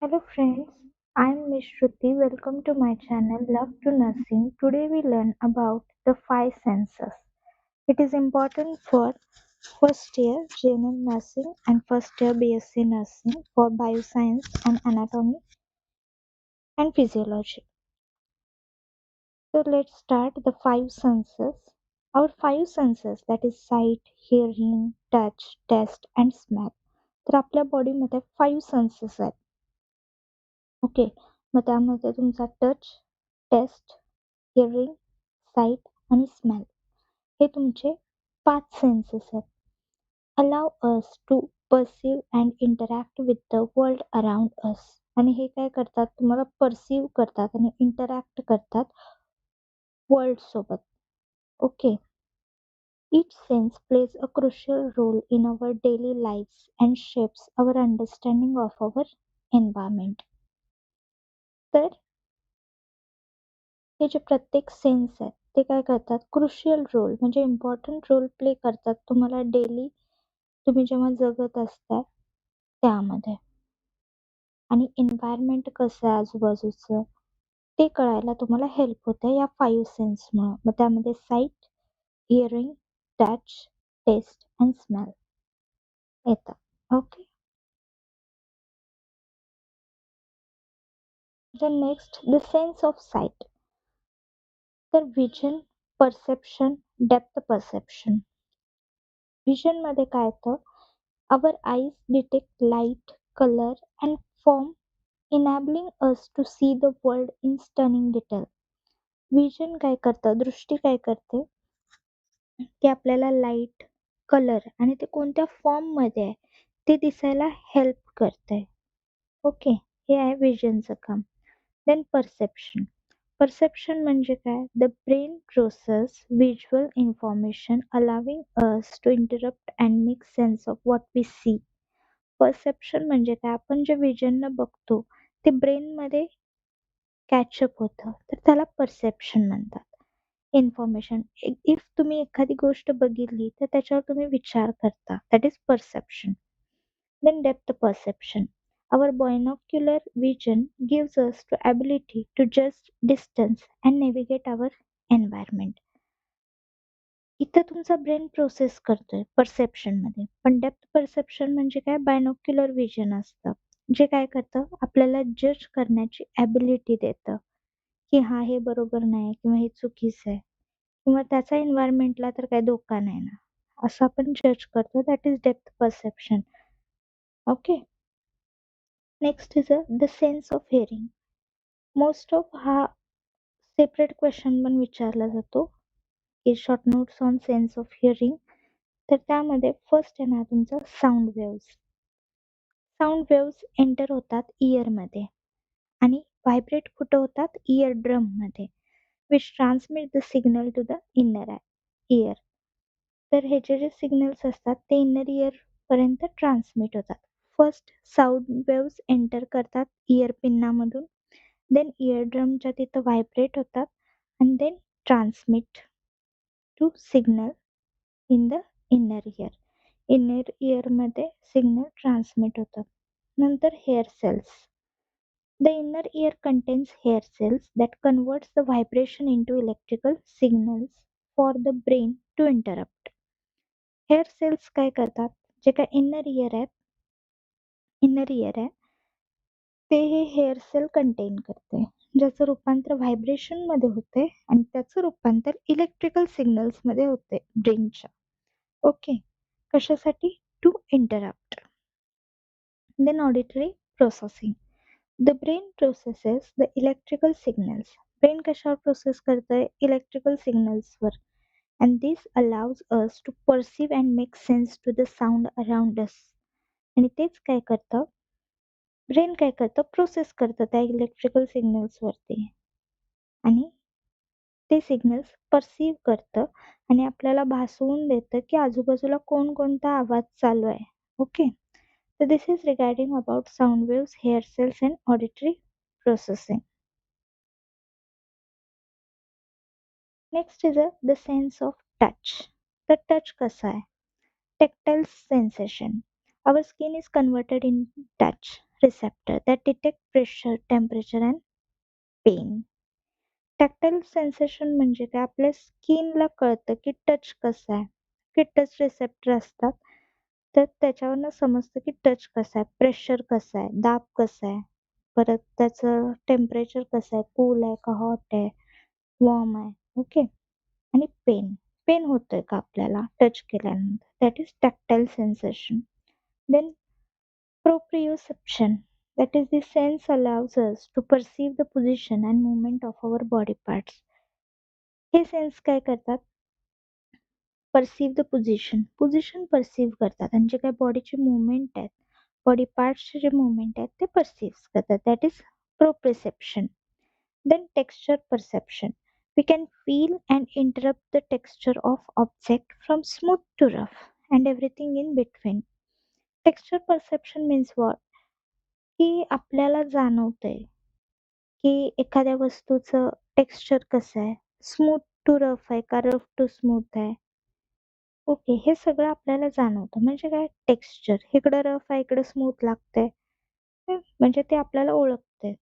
Hello friends, I am Miss Shruti. Welcome to my channel Love to Nursing. Today we learn about the five senses. It is important for first year JNM nursing and first year BSc nursing for bioscience and anatomy and physiology. So let's start the five senses. Our five senses, that is sight, hearing, touch, taste and smell. तर आपल्या बॉडीमध्ये five senses आहेत. Okay, मग त्यामध्ये तुमचा touch, taste, hearing, sight आणि smell हे तुमचे पाच सेन्सेस आहेत. Allow us to perceive and interact with the world around us. आणि हे काय करतात, तुम्हाला परसीव्ह करतात आणि इंटरॅक्ट करतात वर्ल्ड सोबत. Okay, each sense plays a crucial role in our daily lives and shapes our understanding of our environment. तर हे जे प्रत्येक सेन्स आहेत ते काय करतात, क्रुशियल रोल म्हणजे इम्पॉर्टंट रोल प्ले करतात तुम्हाला डेली तुम्ही जेव्हा जगत असता त्यामध्ये. आणि एन्व्हायरमेंट कसं आहे आजूबाजूचं ते कळायला तुम्हाला हेल्प होते या फाईव्ह सेन्समुळं. मग त्यामध्ये sight, hearing, touch, taste and smell येतात. Okay, next the sense of sight. तर vision, perception, depth perception. Vision मध्ये काय येतं, our eyes detect light, color and form, enabling us to see the world in stunning detail. Vision काय करतं, दृष्टी काय करते, की आपल्याला लाईट, कलर आणि ते कोणत्या फॉर्म मध्ये आहे ते दिसायला हेल्प करते. ओके, हे आहे विजनचं काम. Then perception. परसेप्शन म्हणजे काय, the brain process visual information allowing us to interrupt and make sense of what we see. Perception म्हणजे काय, आपण जे विजननं बघतो ते ब्रेनमध्ये कॅचअप होतं तर त्याला परसेप्शन म्हणतात. इन्फॉर्मेशन, इफ तुम्ही एखादी गोष्ट बघितली तर त्याच्यावर तुम्ही विचार करता, that is perception. Then depth perception. Our binocular vision gives us the ability to judge distance and navigate our environment. इथं तुमचा ब्रेन प्रोसेस करतोय परसेप्शन मध्ये, पण डेप्थ परसेप्शन म्हणजे काय, बायनोक्युलर विजन असतं जे काय करतं, आपल्याला जज करण्याची ॲबिलिटी देतं की हा हे बरोबर नाही किंवा हे चुकीचं आहे किंवा त्याचा एन्व्हायरमेंटला तर काही धोका नाही ना, असं आपण जज करतो. That is depth perception. Okay, next is the sense of hearing. Most of हा सेपरेट क्वेश्चन पण विचारला जातो की short notes on sense of hearing. तर त्यामध्ये फर्स्ट आहे ना तुमचा sound waves. Sound waves enter होतात इयरमध्ये आणि व्हायब्रेट कुठं होतात, इयर ड्रम मध्ये, which transmit the signal to the inner ear. तर हे जे सिग्नल्स असतात ते इनर इयर पर्यंत ट्रान्समिट होतात. फर्स्ट साऊंड वेव्स एंटर करतात इयर पिन्नामधून, देन इयर ड्रमच्या तिथं व्हायब्रेट होतात आणि then transmit to signal in the inner ear. Inner इयरमध्ये सिग्नल ट्रान्समिट होतात. नंतर hair cells. The inner ear contains hair cells that converts the vibration into electrical signals for the brain to interrupt. Hair cells काय करतात, जे काय inner year आहे ते हे हेअर सेल कंटेन करते, ज्याचं रूपांतर व्हायब्रेशन मध्ये होते आणि त्याचं रूपांतर इलेक्ट्रिकल सिग्नल्स मध्ये होते ब्रेनच्या. ओके, कशासाठी, to interrupt. Then auditory processing. The brain processes the electrical signals. Brain कशावर प्रोसेस करतंय, इलेक्ट्रिकल सिग्नल्सवर. And this allows us to perceive and make sense to the sound around us. आणि तेच काय करतं, ब्रेन काय करतं, प्रोसेस करतं त्या इलेक्ट्रिकल सिग्नल्सवरती आणि ते सिग्नल्स परसीव्ह करतं आणि आपल्याला भासवून देतं की आजूबाजूला कोणकोणता आवाज चालू आहे. Okay, so this is regarding about sound waves, hair cells and auditory processing. Next is the sense of touch. The touch कसा आहे, tactile sensation. Our skin is converted in touch receptor that detect pressure, temperature and pain. Tactile sensation म्हणजे काय, आपल्या स्किनला कळतं की touch कसं आहे, की टच रिसेप्टर असतात, तर त्याच्यावरनं समजतं की टच कसा आहे, प्रेशर कसं आहे, दाब कसा आहे, परत त्याचं टेम्परेचर कसं आहे, कूल आहे का हॉट आहे, वॉर्म आहे. ओके. आणि पेन, पेन होतोय का आपल्याला टच केल्यानंतर, that is tactile sensation. Then proprioception, that is the sense allows us to perceive the position and movement of our body parts. हे सेन्स काय करतात, perceive the position, position perceive करतात आणि जे काही बॉडीचे मुवमेंट आहेत, बॉडी पार्ट्सचे जे मुवमेंट आहेत ते परसीव्ह करतात, that is proprioception. Then texture perception, we can feel and interrupt the texture of object from smooth to rough and everything in between. Texture perception means what, की आपल्याला जाणवतंय की एखाद्या वस्तूचं टेक्स्चर कसं आहे, स्मूथ टू रफ आहे का rough to smooth आहे. ओके, हे सगळं आपल्याला जाणवतं. म्हणजे काय, टेक्स्चर इकडं रफ आहे, इकडं स्मूथ लागतंय. म्हणजे ते आपल्याला ओळखतंय.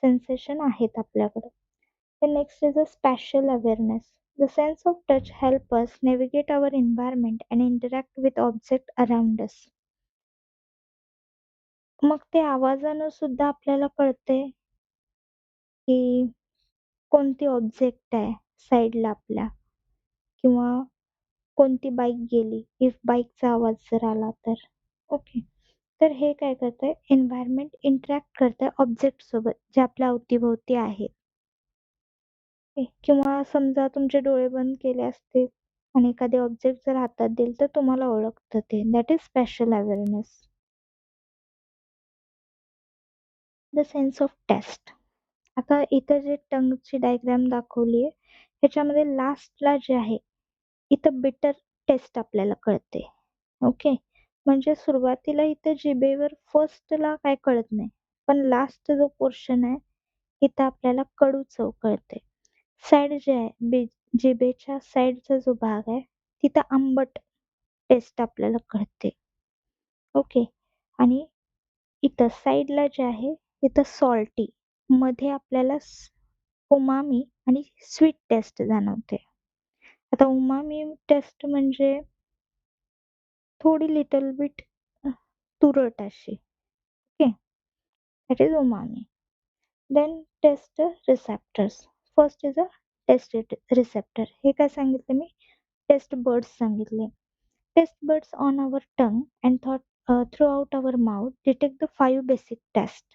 सेन्सेशन आहेत आपल्याकडे. The next is a spatial awareness. The sense of touch help us navigate our environment and interact with objects around us. मग ते आवाजानं सुद्धा आपल्याला कळते की कोणती ऑब्जेक्ट आहे साईडला आपल्या, किंवा कोणती बाईक गेली, इफ बाईकचा आवाज जर आला तर. ओके. तर हे काय करतंय, एन्व्हायरमेंट इंटरॅक्ट करतंय ऑब्जेक्ट सोबत जे आपल्या अवतीभोवती आहेत. किंवा समजा तुमचे डोळे बंद केले असतील आणि एखादे ऑब्जेक्ट जर हातात दिल तर तुम्हाला ओळखतं ते, that is spatial awareness. The sense of taste. आता इथं जे टंगची डायग्राम दाखवली आहे, ह्याच्यामध्ये लास्टला जे आहे इथं बिटर टेस्ट आपल्याला कळते. ओके. म्हणजे सुरुवातीला इथं जिभेवर फर्स्टला काय कळत नाही, पण लास्ट जो पोर्शन आहे इथं आपल्याला कडू चव कळते. साइड जे आहे, जिभेच्या साइडचा जो भाग आहे तिथं आंबट टेस्ट आपल्याला कळते. ओके. आणि इथं साइडला जे आहे तिथं सॉल्टी, मध्ये आपल्याला उमामी आणि स्वीट टेस्ट जाणवते. आता उमामी टेस्ट म्हणजे थोडी लिटल बिट तुरट अशी. Okay. That is umami. Then taste receptors. First is a taste receptor. हे काय सांगितलं मी, टेस्ट बर्ड्स सांगितले. Taste buds on our tongue and throughout our mouth detect the 5 basic taste,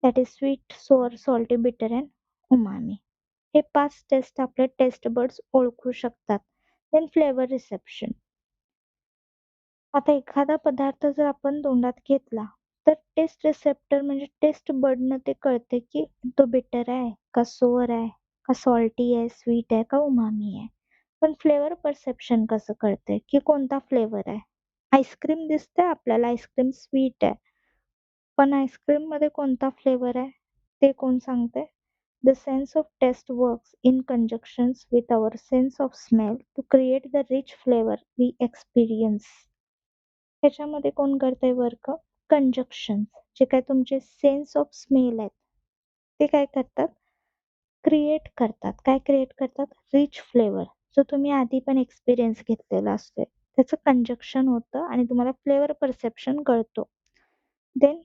that is sweet, sour, salty, bitter and umami. हे 5 taste आपले taste buds ओळखू शकतात. Then flavour reception. आता एखादा पदार्थ जर आपण तोंडात घेतला तर टेस्ट रिसेप्टर म्हणजे टेस्ट बर्डनं ते कळते की तो बिटर आहे का सोअर आहे का सॉल्टी आहे, स्वीट आहे का उमामी आहे. पण फ्लेवर परसेप्शन कसं कळतंय की कोणता फ्लेवर आहे. आईस्क्रीम दिसतंय आपल्याला, आईस्क्रीम स्वीट आहे, पण आईस्क्रीम मध्ये कोणता फ्लेवर आहे ते कोण सांगतंय. The sense of taste works in conjunction with our sense of smell to create the rich flavor we experience. ह्याच्यामध्ये कोण करतंय वर्क, कंजक्शन. जे काय तुमचे सेन्स ऑफ स्मेल आहेत ते काय करतात, क्रिएट करतात. काय क्रिएट करतात, रिच फ्लेवर, जो तुम्ही आधी पण एक्सपिरियन्स घेतलेला असतोय त्याचं कंजक्शन होतं आणि तुम्हाला फ्लेवर परसेप्शन कळतो. Then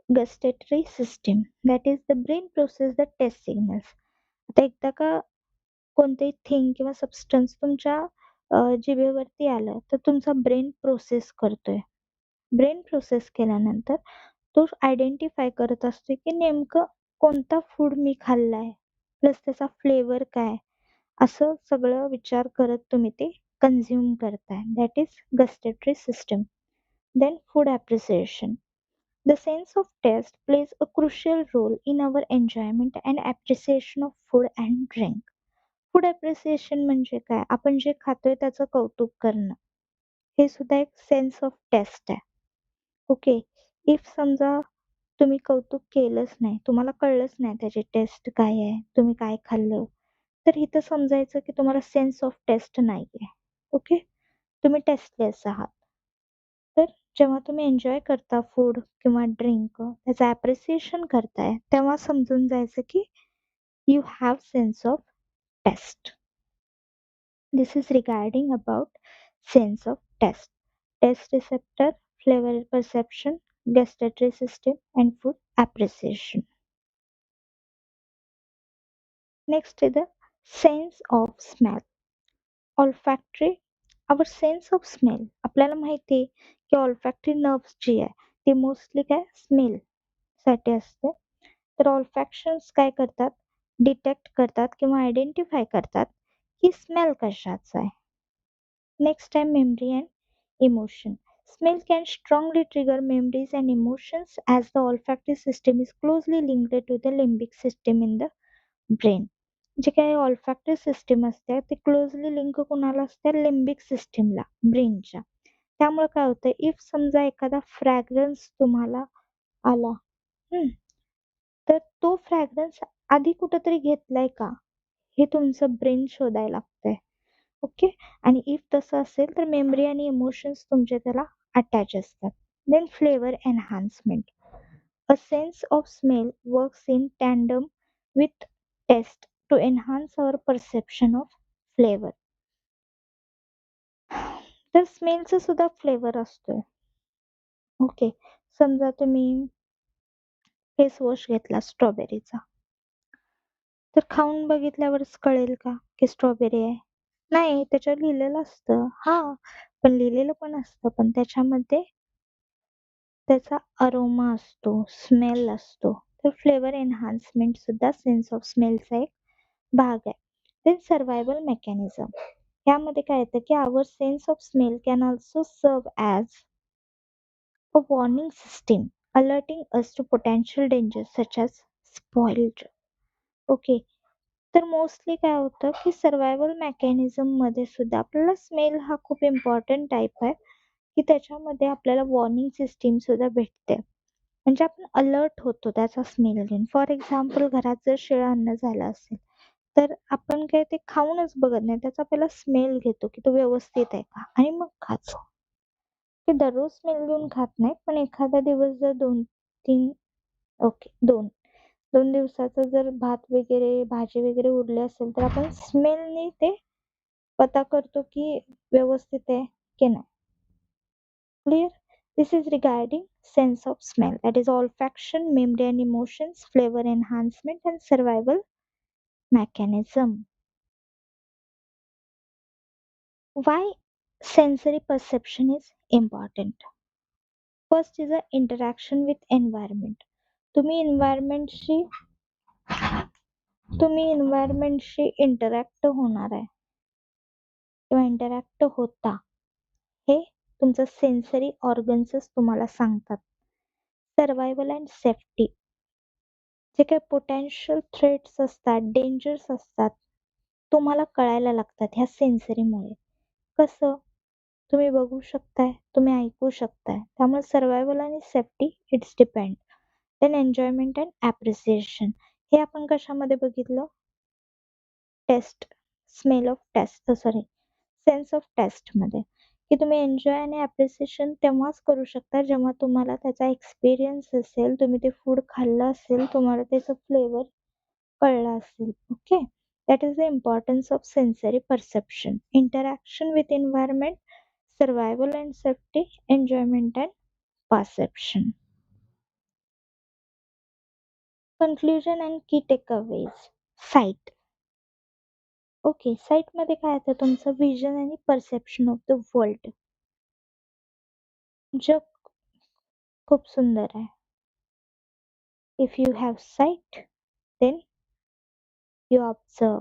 gustatory system, that is the brain process the taste signals. आता एकदा का कोणतेही थिंग किंवा सबस्टन्स तुमच्या जिभेवरती आलं तर तुमचा ब्रेन प्रोसेस करतोय. ब्रेन प्रोसेस केल्यानंतर तो आयडेंटिफाय करत असतो की नेमकं कोणता फूड मी खाल्लाय, प्लस त्याचा फ्लेवर काय, असं सगळं विचार करत तुम्ही ते कन्झ्युम करताय. That is gustatory system. Then food appreciation. The sense of taste plays a crucial role in our enjoyment and appreciation of food and drink. Food appreciation म्हणजे काय, आपण जे खातोय त्याचं कौतुक करणं, हे सुद्धा एक सेन्स ऑफ टेस्ट आहे. ओके. इफ समजा तुम्ही कौतुक केलंच नाही, तुम्हाला कळलंच नाही त्याची टेस्ट काय आहे, तुम्ही काय खाल्लं, तर इथं समजायचं की तुम्हाला सेन्स ऑफ टेस्ट नाहीये. ओके. तुम्ही टेस्टलेस आहात. तर जेव्हा तुम्ही एन्जॉय करता फूड किंवा ड्रिंक त्याचं ॲप्रिसिएशन करताय, तेव्हा समजून जायचं की you have sense of taste. This is regarding about sense of taste. Taste receptor, flavor perception, gustatory system, and food appreciation. Next is the sense of smell. Olfactory. Our sense of smell. आपल्याला माहिती आहे की olfactory nerves जी आहे ती mostly काय smell साठी असते. तर ऑल्फॅक्शन्स काय करतात, डिटेक्ट करतात किंवा आयडेंटिफाय करतात की स्मेल कशाचा आहे. Next time, memory and emotion. Smell can strongly trigger memories and emotions as the olfactory system is closely linked to the limbic system in the brain. जे काही olfactory system असते ते क्लोजली लिंक कुणाला असते, limbic सिस्टीमला, ब्रेनच्या. त्यामुळे काय होतं, इफ समजा एखादा फ्रॅग्रन्स तुम्हाला आला, हम्म, तर तो फ्रॅग्रन्स आधी कुठंतरी घेतलाय का हे तुमचं ब्रेन शोधायला लागतंय. ओके. आणि इफ तसं असेल तर मेमरी आणि इमोशन्स तुमचे त्याला अटॅच असतात. Then flavour enhancement. A sense of smell works in tandem with taste to enhance our perception of flavour. तर स्मेलचा सुद्धा फ्लेवर असतोय. ओके. समजा तुम्ही फेस वॉश घेतला स्ट्रॉबेरीचा, तर खाऊन बघितल्यावरच कळेल का की स्ट्रॉबेरी आहे? नाही, त्याच्यावर लिहिलेलं असतं. हां, पण लिहिलेलं पण असतं, पण त्याच्यामध्ये त्याचा अरोमा असतो, स्मेल असतो. तर फ्लेवर एन्हान्समेंट सुद्धा सेन्स ऑफ स्मेलचा एक भाग आहे. Then survival mechanism. यामध्ये काय येतं की our sense of smell can also serve as a warning system alerting us to potential danger such as spoiled. Okay. तर मोस्टली काय होतं की सर्व्हायव्हल मेकॅनिझम मध्ये सुद्धा आपल्याला स्मेल हा खूप इम्पॉर्टंट टाईप आहे की त्याच्यामध्ये आपल्याला वॉर्निंग सिस्टीम सुद्धा भेटते. म्हणजे आपण अलर्ट होतो त्याचा स्मेल घेऊन. फॉर एक्झाम्पल घरात जर शिळं अन्न झालं असेल तर आपण काय ते खाऊनच बघत नाही, त्याचा पहिला स्मेल घेतो की तो व्यवस्थित आहे का आणि मग खातो. ते दररोज स्मेल घेऊन खात नाही, पण एखादा दिवस जर 2-3 ओके 2 दिवसाचं जर भात वगैरे भाजी वगैरे उरली असेल तर आपण स्मेलने ते पता करतो की व्यवस्थित आहे की नाही. Clear? This is regarding sense of smell, that is olfaction, memory and emotions, flavor enhancement and survival mechanism. Why sensory perception is important? First is the interaction with environment. तुम्ही environmentशी इंटरॅक्ट होणार आहे किंवा इंटरॅक्ट होता, हे तुमचं sensory ऑर्गन्सच तुम्हाला सांगतात. Survival and safety. जे काही पोटेन्शियल थ्रेट्स असतात, डेंजर्स असतात, तुम्हाला कळायला लागतात ह्या सेन्सरीमुळे. कसं? तुम्ही बघू शकताय, तुम्ही ऐकू शकताय. त्यामुळे सर्व्हायव्हल आणि safety it's depend. Then enjoyment and appreciation. हे आपण कशामध्ये बघितलं? Taste, smell of taste, sorry sense of टेस्टमध्ये, की तुम्ही एन्जॉय आणि ॲप्रिसिएशन तेव्हाच करू शकता जेव्हा तुम्हाला त्याचा एक्सपिरियन्स असेल, तुम्ही ते फूड खाल्लं असेल, तुम्हाला त्याचं फ्लेवर कळलं असेल. Okay. That is the importance of sensory perception. Interaction with environment, survival and safety, enjoyment and perception. Conclusion and की टेकअवेज. साईट. ओके. साईटमध्ये काय येतं तुमचं विजन आणि परसेप्शन ऑफ द वर्ल्ड. जग खूप सुंदर आहे. If you have sight then you observe.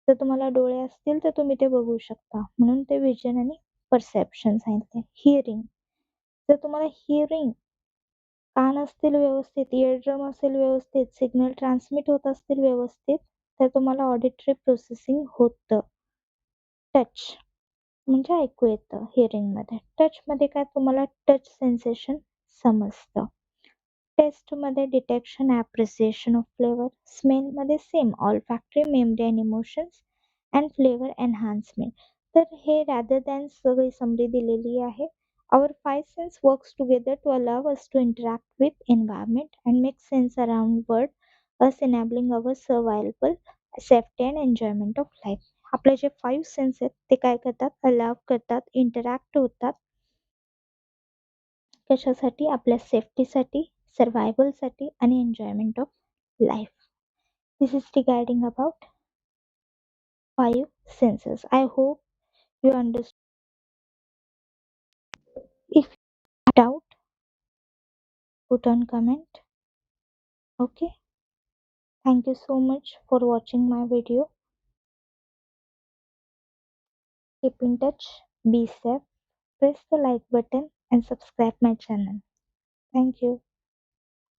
जर तुम्हाला डोळे असतील तर तुम्ही ते बघू शकता, म्हणून ते विजन आणि परसेप्शन सांगितले. हिअरिंग. जर तुम्हाला हिअरिंग, कान असतील व्यवस्थित, इयरड्रम असेल व्यवस्थित, सिग्नल ट्रान्समिट होत असतील व्यवस्थित, तर तुम्हाला ऑडिटरी प्रोसेसिंग होतं. टच म्हणजे ऐकू येतं हिअरिंगमध्ये. टचमध्ये काय तुम्हाला टच सेन्सेशन समजतं. टेस्टमध्ये डिटेक्शन ॲप्रिसिएशन ऑफ फ्लेवर. स्मेलमध्ये same olfactory, memory and emotions and flavour enhancement. तर हे रॅदर दॅन सगळी समरी दिलेली आहे. Our five senses works together to allow us to interact with environment and make sense around world, thus enabling our survival, safety and enjoyment of life. आपले जे 5 sense आहेत ते काय करतात, अलाव करतात, इंटरॅक्ट होतात. कशासाठी? आपल्या सेफ्टीसाठी, सर्वायवलसाठी आणि enjoyment of life. This is regarding about 5 senses. I hope you understood. If you doubt, put on comment. Okay. Thank you so much for watching my video. Keep in touch, be safe, press the like button and subscribe my channel. Thank you.